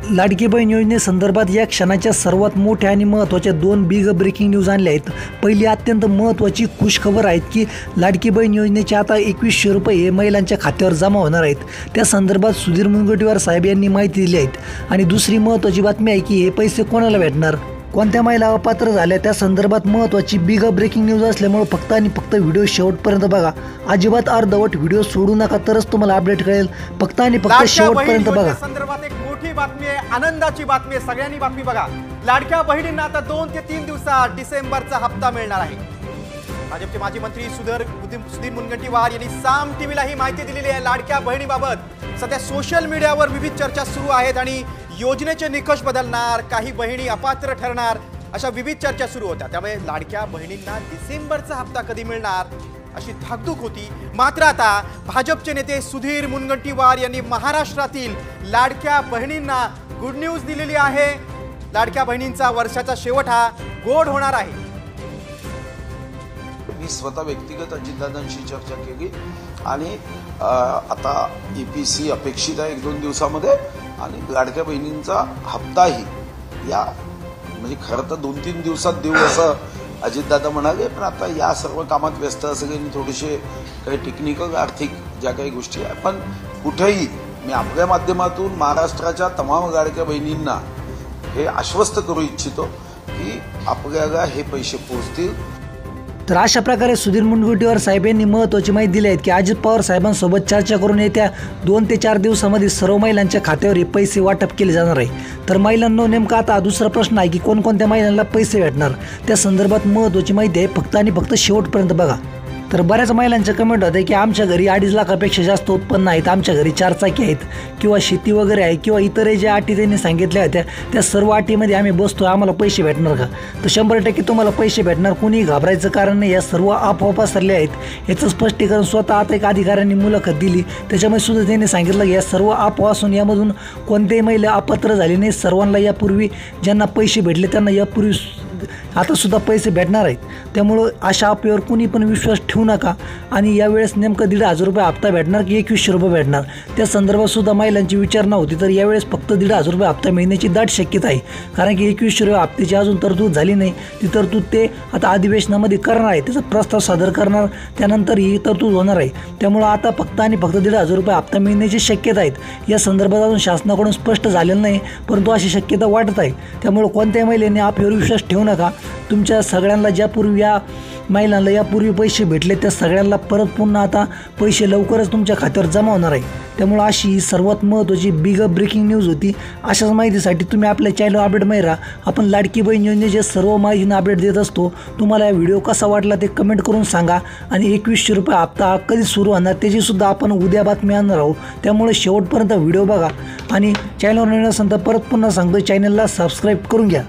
लाडकी बहीण योजनेसंदर्भात या क्षणाच्या सर्वात मोठ्या आणि महत्त्वाच्या दोन बिग ब्रेकिंग न्यूज आणल्या आहेत। पहिली अत्यंत महत्त्वाची खुशखबर आहे की लाडकी बहीण योजनेचे आता 2100 रुपये महिलांच्या खात्यावर जमा होणार आहेत। त्या संदर्भात सुधीर मुनगंटीवार साहेब यांनी माहिती दिली आहे। आणि दुसरी महत्त्वाची बातमी आहे की हे पैसे कोणाला भेटणार, कोणत्या महिला अपात्र झाल्या त्या संदर्भात महत्त्वाची बिग ब्रेकिंग न्यूज असल्यामुळे फक्त आणि फक्त व्हिडिओ शेवटपर्यंत बघा। अजिबात अर्धवट व्हिडिओ सोडू नका, तरच तुम्हाला अपडेट कळेल। फक्त आणि फक्त शेवटपर्यंत बघा। संदर्भात एक मोठी बातमी आहे, आनंदाची बातमी आहे, सगळ्यांनी बातमी बघा। लाडक्या बहिणींना आता 2 ते 3 दिवसात डिसेंबरचा हप्ता मिळणार आहे। भाजपचे माजी मंत्री सुधीर मुनगंटीवार यांनी साम टीव्हीला ही माहिती दिलेली आहे। लाडक्या बहिणीबाबत सध्या सोशल मीडियावर विविध चर्चा सुरू आहेत आणि योजनेचे निकष बदलणार, काही बहिणी अपात्र ठरणार, अशा विविध चर्चा सुरू होत्या। त्यामुळे लाडक्या बहिणींना डिसेंबरचा हप्ता कधी मिळणार अशी धाकधूक होती। मात्र आता भाजपचे नेते सुधीर मुनगंटीवार यांनी महाराष्ट्रातील लाडक्या बहिणींना गुड न्यूज दिलेली आहे। लाडक्या बहिणींचा वर्षाचा शेवट हा गोड होणार आहे। मी स्वतः व्यक्तिगत अजितदादांशी चर्चा केली आणि आता EPC अपेक्षित आहे 1-2 दिवसामध्ये आणि लाडक्या बहिणींचा हप्ताही या म्हणजे खरं तर 2-3 दिवसात देऊ असं अजितदादा म्हणाले, पण आता या सर्व कामात व्यस्त असेल थोडेसे काही टेक्निकल आर्थिक ज्या काही गोष्टी आहेत, पण कुठेही मी आपल्या माध्यमातून महाराष्ट्राच्या तमाम लाडक्या बहिणींना हे आश्वस्त करू इच्छितो की आपल्याला हे पैसे पोहोचतील। तर अशा प्रकारे सुधीर मुनगंटीवार साहेब यांनी महत्त्वाची माहिती दिली आहे की अजित पवार साहेबांसोबत चर्चा करून येत्या 2 ते 4 दिवसामध्ये सर्व महिलांच्या खात्यावर हे पैसे वाटप केले जाणार आहे। तर महिलांनो नेमका आता दुसरा प्रश्न आहे की कोणकोणत्या महिलांना पैसे भेटणार, त्या संदर्भात महत्त्वाची माहिती आहे। फक्त आणि फक्त शेवटपर्यंत बघा। तर बऱ्याच महिलांचे कमेंट होते की आमच्या घरी 2.5 लाखापेक्षा जास्त उत्पन्न आहेत, आमच्या घरी 4 चाकी आहेत किंवा शेती वगैरे आहे किंवा इतर ज्या अटी त्यांनी सांगितल्या होत्या त्या सर्व अटीमध्ये आम्ही बसतो, आम्हाला पैसे भेटणार का? तर 100% तुम्हाला पैसे भेटणार, कोणी घाबरायचं कारण नाही। या सर्व अफवा पसरल्या आहेत याचं स्पष्टीकरण स्वतः आता एक अधिकाऱ्यांनी मुलाखत दिली, त्याच्यामध्ये सुद्धा त्यांनी सांगितलं की या सर्व अफवा असून यामधून कोणत्याही महिला अपात्र झाली नाही। सर्वांना यापूर्वी ज्यांना पैसे भेटले त्यांना यापूर्वी आता सुद्धा पैसे भेटणार आहेत। त्यामुळं अशा अफवेवर कुणी पण विश्वास ठेवू नका। आणि यावेळेस नेमकं 1,500 रुपये हप्ता भेटणार की 2100 रुपये भेटणार त्या संदर्भात सुद्धा महिलांची विचारणा होती। तर यावेळेस फक्त 1,500 रुपये हप्ता मिळण्याची दाट शक्यता आहे, कारण की 2100 रुपये हप्त्याची अजून तरतूद झाली नाही। ती तरतूद ते आता अधिवेशनामध्ये करणार आहे, त्याचा प्रस्ताव सादर करणार, त्यानंतर ही तरतूद होणार आहे। त्यामुळं आता फक्त आणि फक्त 1,500 रुपये हप्ता मिळण्याची शक्यता आहेत। या संदर्भात अजून शासनाकडून स्पष्ट झालेलं नाही, परंतु अशी शक्यता वाटत आहे। त्यामुळं कोणत्याही महिलेने अफवेवर विश्वास ठेवू नका। तुमच्या सगळ्यांना ज्यापूर्वी या महिलांना यापूर्वी पैसे भेटले त्या सगळ्यांना परत पुन्हा आता पैसे लवकरच तुमच्या खात्यावर जमा होणार आहे। त्यामुळे अशी ही सर्वात महत्त्वाची बिग ब्रेकिंग न्यूज होती। अशाच माहितीसाठी तुम्ही आपल्या चॅनल अपडेट मध्ये राहा। आपण लाडकी बहीण योजनेचे सर्व माहितीने अपडेट देत असतो। तुम्हाला हा व्हिडिओ कसा वाटला ते कमेंट करून सांगा। आणि 2100 रुपये हप्ता कधी सुरू होणार त्याची सुद्धा आपण उद्या बातमी आणणार आहोत, त्यामुळे शेवटपर्यंत व्हिडिओ बघा। आणि चॅनलवर नवीन असेल तर परत पुन्हा सांगतो, चॅनलला सबस्क्राईब करून घ्या।